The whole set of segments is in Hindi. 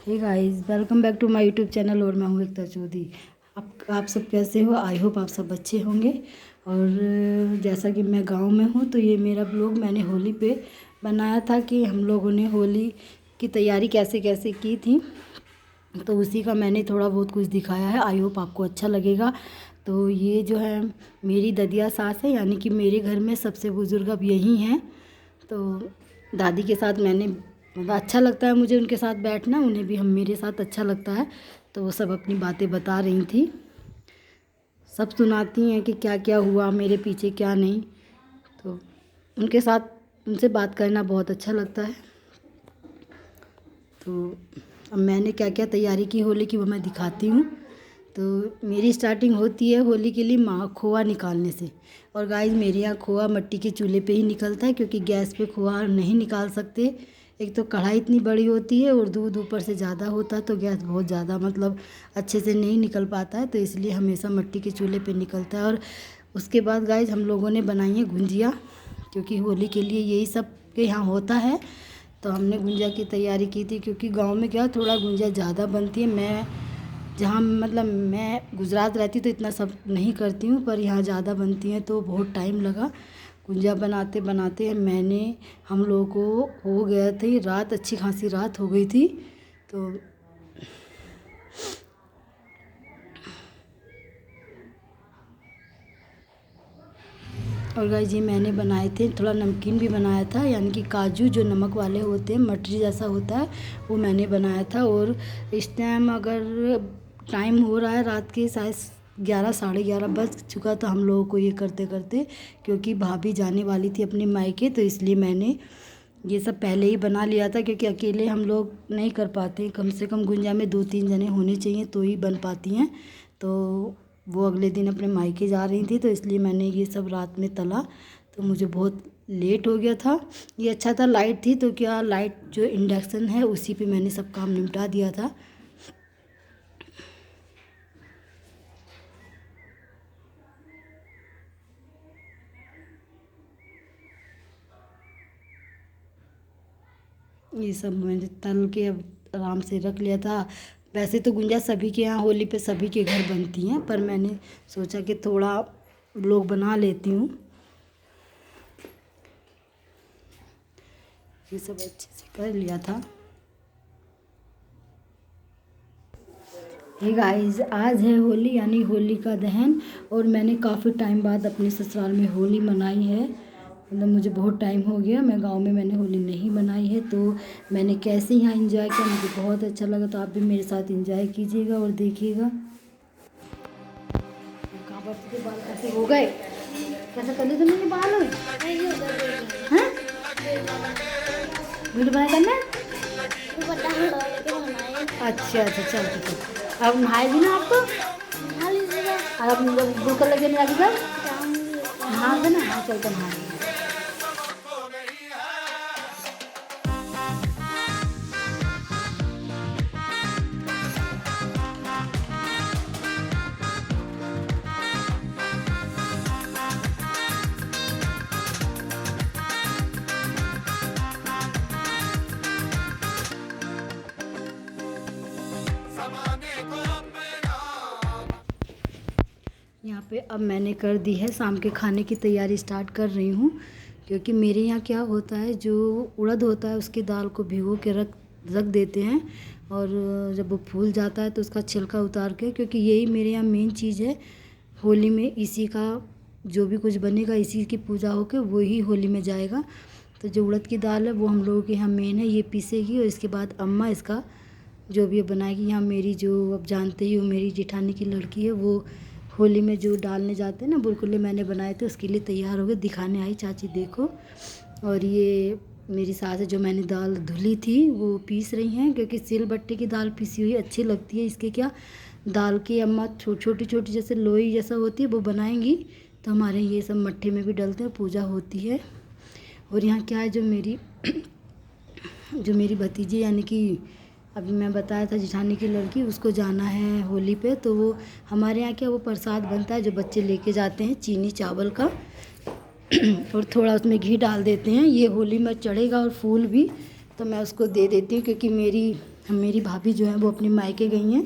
Hey guys, welcome back to my YouTube channel. और मैं हूँ एकता चौधरी। आप सब कैसे हो? आई होप आप सब अच्छे होंगे। और जैसा कि मैं गांव में हूँ तो ये मेरा ब्लॉग मैंने होली पे बनाया था कि हम लोगों ने होली की तैयारी कैसे कैसे की थी, तो उसी का मैंने थोड़ा बहुत कुछ दिखाया है। आई होप आपको अच्छा लगेगा। तो ये जो है मेरी ददिया सास है, यानी कि मेरे घर में सबसे बुज़ुर्ग अब यही हैं। तो दादी के साथ मैंने मतलब अच्छा लगता है मुझे उनके साथ बैठना, उन्हें भी हम मेरे साथ अच्छा लगता है। तो वो सब अपनी बातें बता रही थी, सब सुनाती हैं कि क्या क्या हुआ मेरे पीछे क्या नहीं। तो उनके साथ उनसे बात करना बहुत अच्छा लगता है। तो अब मैंने क्या क्या तैयारी की होली की वो मैं दिखाती हूँ। तो मेरी स्टार्टिंग होती है होली के लिए खोआ निकालने से। और गाइस, मेरे यहाँ खोआ मिट्टी के चूल्हे पे ही निकलता है, क्योंकि गैस पे खोआ नहीं निकाल सकते। एक तो कढ़ाई इतनी बड़ी होती है और दूध ऊपर से ज़्यादा होता है, तो गैस बहुत ज़्यादा मतलब अच्छे से नहीं निकल पाता है। तो इसलिए हमेशा मिट्टी के चूल्हे पे निकलता है। और उसके बाद गाइस, हम लोगों ने बनाई है गुंजिया, क्योंकि होली के लिए यही सब के यहाँ होता है। तो हमने गुंजिया की तैयारी की थी, क्योंकि गांव में क्या थोड़ा गुंजिया ज़्यादा बनती है। मैं जहाँ मतलब मैं गुजरात रहती तो इतना सब नहीं करती हूँ, पर यहाँ ज़्यादा बनती हैं तो बहुत टाइम लगा गुंजिया बनाते बनाते। हम लोगों को हो गया थी रात, अच्छी खासी रात हो गई थी। तो और गाइस, ये मैंने बनाए थे, थोड़ा नमकीन भी बनाया था, यानी कि काजू जो नमक वाले होते हैं, मटरी जैसा होता है, वो मैंने बनाया था। और इस टाइम अगर टाइम हो रहा है रात के शायद 11 साढ़े 11 बज चुका था हम लोगों को ये करते करते, क्योंकि भाभी जाने वाली थी अपने मायके। तो इसलिए मैंने ये सब पहले ही बना लिया था, क्योंकि अकेले हम लोग नहीं कर पाते। कम से कम गुंजिया में 2-3 जने होने चाहिए तो ही बन पाती हैं। तो वो अगले दिन अपने मायके जा रही थी, तो इसलिए मैंने ये सब रात में तला। तो मुझे बहुत लेट हो गया था। ये अच्छा था लाइट थी, तो क्या लाइट जो इंडक्शन है उसी पे मैंने सब काम निपटा दिया था। ये सब मैंने तल के अब आराम से रख लिया था। वैसे तो गुंजिया सभी के यहाँ होली पे सभी के घर बनती हैं, पर मैंने सोचा कि थोड़ा लोग बना लेती हूँ। ये सब अच्छे से कर लिया था। हे गाइस, आज है होली, यानी होली का दहन। और मैंने काफ़ी टाइम बाद अपने ससुराल में होली मनाई है। मतलब मुझे बहुत टाइम हो गया, मैं गांव में मैंने होली नहीं मनाई है। तो मैंने कैसे यहाँ एंजॉय किया, मुझे बहुत अच्छा लगा। तो आप भी मेरे साथ एंजॉय कीजिएगा और देखिएगा। कहाँ पर के बाल कैसे हो गए, कैसे कर लिए तुमने ये बाल? हाँ, वीडियो बनाए करना है? अच्छा अच्छा, चल ठीक है। अब नहाए भी ना आपको? और अब ब्लू कलर के नहीं लगेगा? नहा देना, हाँ चल कर नहा। यहाँ पे अब मैंने कर दी है शाम के खाने की तैयारी स्टार्ट कर रही हूँ। क्योंकि मेरे यहाँ क्या होता है, जो उड़द होता है उसकी दाल को भिगो के रख रख देते हैं। और जब वो फूल जाता है तो उसका छिलका उतार के, क्योंकि यही मेरे यहाँ मेन चीज़ है होली में, इसी का जो भी कुछ बनेगा इसी की पूजा होकर वही होली में जाएगा। तो जो उड़द की दाल है वो हम लोगों के यहाँ मेन है, ये पीसेगी और इसके बाद अम्मा इसका जो भी बनाएगी। यहाँ मेरी जो अब जानते ही हो मेरी जेठानी की लड़की है, वो होली में जो डालने जाते हैं ना बुलकुले मैंने बनाए थे, उसके लिए तैयार हो गए, दिखाने आई चाची देखो। और ये मेरी सास है, जो मैंने दाल धुली थी वो पीस रही हैं, क्योंकि सिलबट्टे की दाल पीसी हुई अच्छी लगती है। इसके क्या दाल की अम्मा छोटी छोटी जैसे लोई जैसा होती है वो बनाएंगी। तो हमारे ये सब मट्ठे में भी डलते हैं, पूजा होती है। और यहाँ क्या है, जो मेरी भतीजी, यानी कि अभी मैं बताया था जेठानी की लड़की, उसको जाना है होली पे। तो वो हमारे यहाँ क्या वो प्रसाद बनता है जो बच्चे लेके जाते हैं, चीनी चावल का और थोड़ा उसमें घी डाल देते हैं। ये होली में चढ़ेगा और फूल भी, तो मैं उसको दे देती हूँ, क्योंकि मेरी मेरी भाभी जो है वो अपने मायके गई हैं,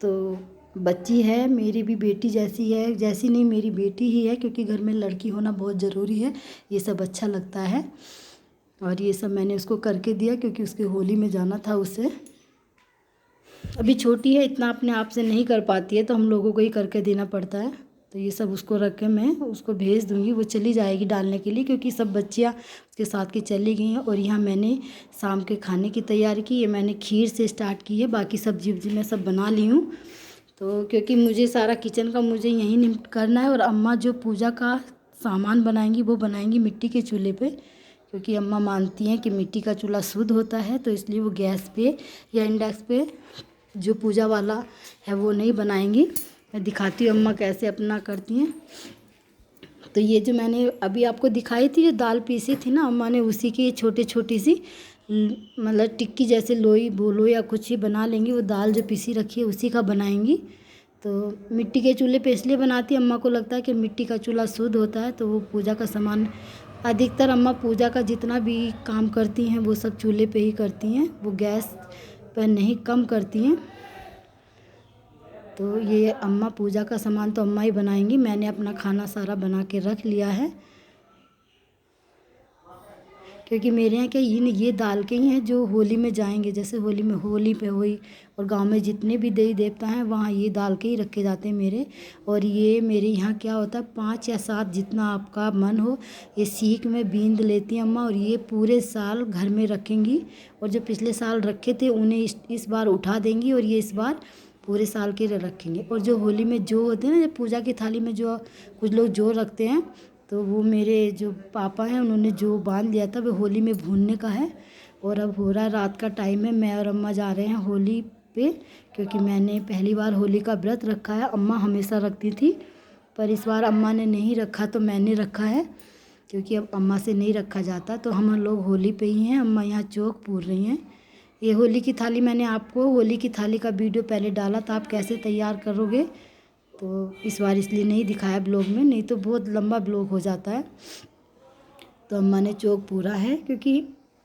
तो बच्ची है मेरी भी बेटी जैसी है, जैसी नहीं मेरी बेटी ही है, क्योंकि घर में लड़की होना बहुत ज़रूरी है। ये सब अच्छा लगता है और ये सब मैंने उसको करके दिया क्योंकि उसके होली में जाना था उसे। अभी छोटी है, इतना अपने आप से नहीं कर पाती है, तो हम लोगों को ही करके देना पड़ता है। तो ये सब उसको रख के मैं उसको भेज दूँगी, वो चली जाएगी डालने के लिए, क्योंकि सब बच्चियाँ उसके साथ की चली गई हैं। और यहाँ मैंने शाम के खाने की तैयारी की, ये मैंने खीर से स्टार्ट की है, बाकी सब्जी वब्जी मैं सब बना ली हूँ। तो क्योंकि मुझे सारा किचन का मुझे यहीं निपट करना है, और अम्मा जो पूजा का सामान बनाएंगी वो बनाएंगी मिट्टी के चूल्हे पे, क्योंकि अम्मा मानती हैं कि मिट्टी का चूल्हा शुद्ध होता है, तो इसलिए वो गैस पे या इंडक्स पे जो पूजा वाला है वो नहीं बनाएंगी। मैं दिखाती हूँ अम्मा कैसे अपना करती हैं। तो ये जो मैंने अभी आपको दिखाई थी, जो दाल पीसी थी ना अम्मा ने, उसी की छोटी छोटी सी मतलब टिक्की जैसे लोई बोलो या कुछ ही बना लेंगी। वो दाल जो पीसी रखी है उसी का बनाएंगी। तो मिट्टी के चूल्हे पे इसलिए बनाती है, अम्मा को लगता है कि मिट्टी का चूल्हा शुद्ध होता है, तो वो पूजा का सामान अधिकतर अम्मा पूजा का जितना भी काम करती हैं वो सब चूल्हे पे ही करती हैं, वो गैस पर नहीं, कम करती हैं। तो ये अम्मा पूजा का सामान तो अम्मा ही बनाएंगी, मैंने अपना खाना सारा बना के रख लिया है, क्योंकि मेरे यहाँ क्या ये दाल के ही हैं जो होली में जाएंगे। जैसे होली में होली पे हुई, और गांव में जितने भी देवी देवता हैं वहाँ ये दाल के ही रखे जाते हैं मेरे। और ये मेरे यहाँ क्या होता है 5 या 7 जितना आपका मन हो, ये सीख में बींद लेती हैं अम्मा, और ये पूरे साल घर में रखेंगी। और जो पिछले साल रखे थे उन्हें इस बार उठा देंगी, और ये इस बार पूरे साल के लिए रखेंगे। और जो होली में जो होते हैं ना, जब पूजा की थाली में जो कुछ लोग जो रखते हैं, तो वो मेरे जो पापा हैं उन्होंने जो बांध लिया था वो होली में भूनने का है। और अब हो रहा रात का टाइम है, मैं और अम्मा जा रहे हैं होली पे, क्योंकि मैंने पहली बार होली का व्रत रखा है। अम्मा हमेशा रखती थी, पर इस बार अम्मा ने नहीं रखा तो मैंने रखा है, क्योंकि अब अम्मा से नहीं रखा जाता। तो हम लोग होली पे ही हैं। अम्मा यहाँ चौक पूर रही हैं। ये होली की थाली मैंने आपको होली की थाली का वीडियो पहले डाला था, आप कैसे तैयार करोगे, तो इस बार इसलिए नहीं दिखाया ब्लॉग में, नहीं तो बहुत लंबा ब्लॉग हो जाता है। तो अम्मा ने चौक पूरा है, क्योंकि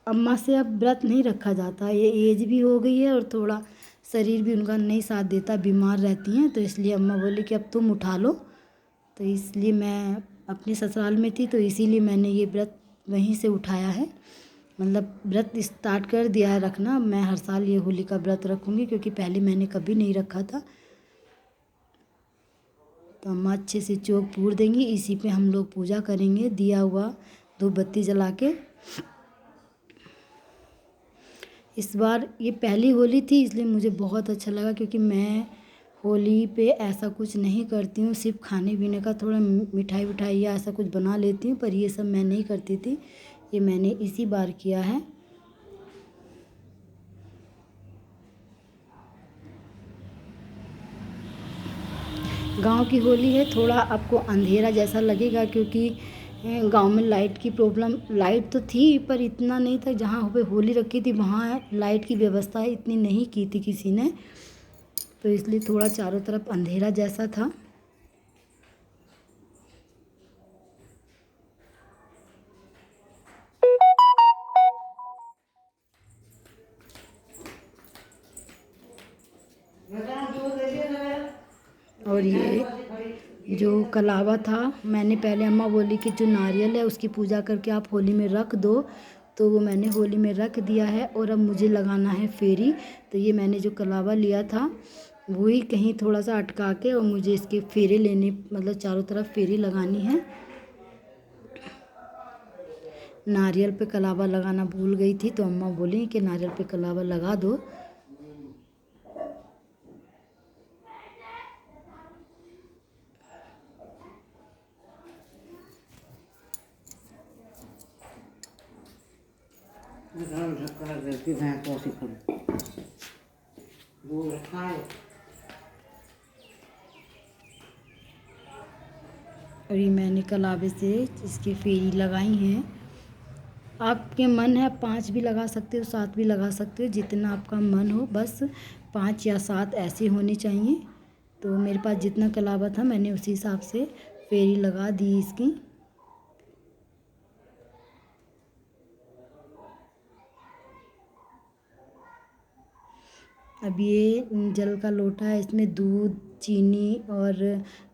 अम्मा से अब व्रत नहीं रखा जाता, ये एज भी हो गई है और थोड़ा शरीर भी उनका नहीं साथ देता, बीमार रहती हैं, तो इसलिए अम्मा बोली कि अब तुम उठा लो। तो इसलिए मैं अपने ससुराल में थी, तो इसीलिए मैंने ये व्रत वहीं से उठाया है, मतलब व्रत स्टार्ट कर दिया है रखना। मैं हर साल ये होली का व्रत रखूँगी, क्योंकि पहले मैंने कभी नहीं रखा था। तो अम्मा अच्छे से चौक पूर देंगी, इसी पे हम लोग पूजा करेंगे दिया हुआ धूप बत्ती जला के। इस बार ये पहली होली थी, इसलिए मुझे बहुत अच्छा लगा, क्योंकि मैं होली पे ऐसा कुछ नहीं करती हूँ, सिर्फ खाने पीने का थोड़ा मिठाई विठाई या ऐसा कुछ बना लेती हूँ, पर ये सब मैं नहीं करती थी, ये मैंने इसी बार किया है। गांव की होली है, थोड़ा आपको अंधेरा जैसा लगेगा, क्योंकि गांव में लाइट की प्रॉब्लम, लाइट तो थी पर इतना नहीं था। जहाँ पे होली रखी थी वहाँ लाइट की व्यवस्था इतनी नहीं की थी किसी ने, तो इसलिए थोड़ा चारों तरफ अंधेरा जैसा था। और ये जो कलावा था, मैंने पहले अम्मा बोली कि जो नारियल है उसकी पूजा करके आप होली में रख दो, तो वो मैंने होली में रख दिया है। और अब मुझे लगाना है फेरी, तो ये मैंने जो कलावा लिया था वही कहीं थोड़ा सा अटका के, और मुझे इसके फेरे लेने, मतलब चारों तरफ फेरी लगानी है। नारियल पे कलावा लगाना भूल गई थी, तो अम्मा बोली कि नारियल पे कलावा लगा दो। और ये मैंने कलावे से इसकी फेरी लगाई हैं। आपके मन है 5 भी लगा सकते हो, 7 भी लगा सकते हो, जितना आपका मन हो, बस 5 या 7 ऐसे होने चाहिए। तो मेरे पास जितना कलावा था मैंने उसी हिसाब से फेरी लगा दी इसकी। अब ये जल का लोटा है, इसमें दूध, चीनी और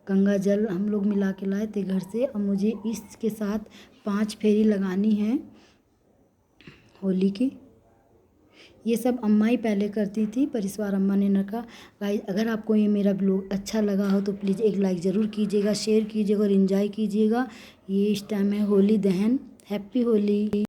गंगा जल हम लोग मिला के लाए थे घर से। अब मुझे इसके साथ 5 फेरी लगानी है होली की। ये सब अम्मा ही पहले करती थी, पर इस बार अम्मा ने न कहा। गाइस, अगर आपको ये मेरा ब्लॉग अच्छा लगा हो तो प्लीज़ एक लाइक ज़रूर कीजिएगा, शेयर कीजिएगा और एंजॉय कीजिएगा। ये इस टाइम है होली दहन। हैप्पी होली।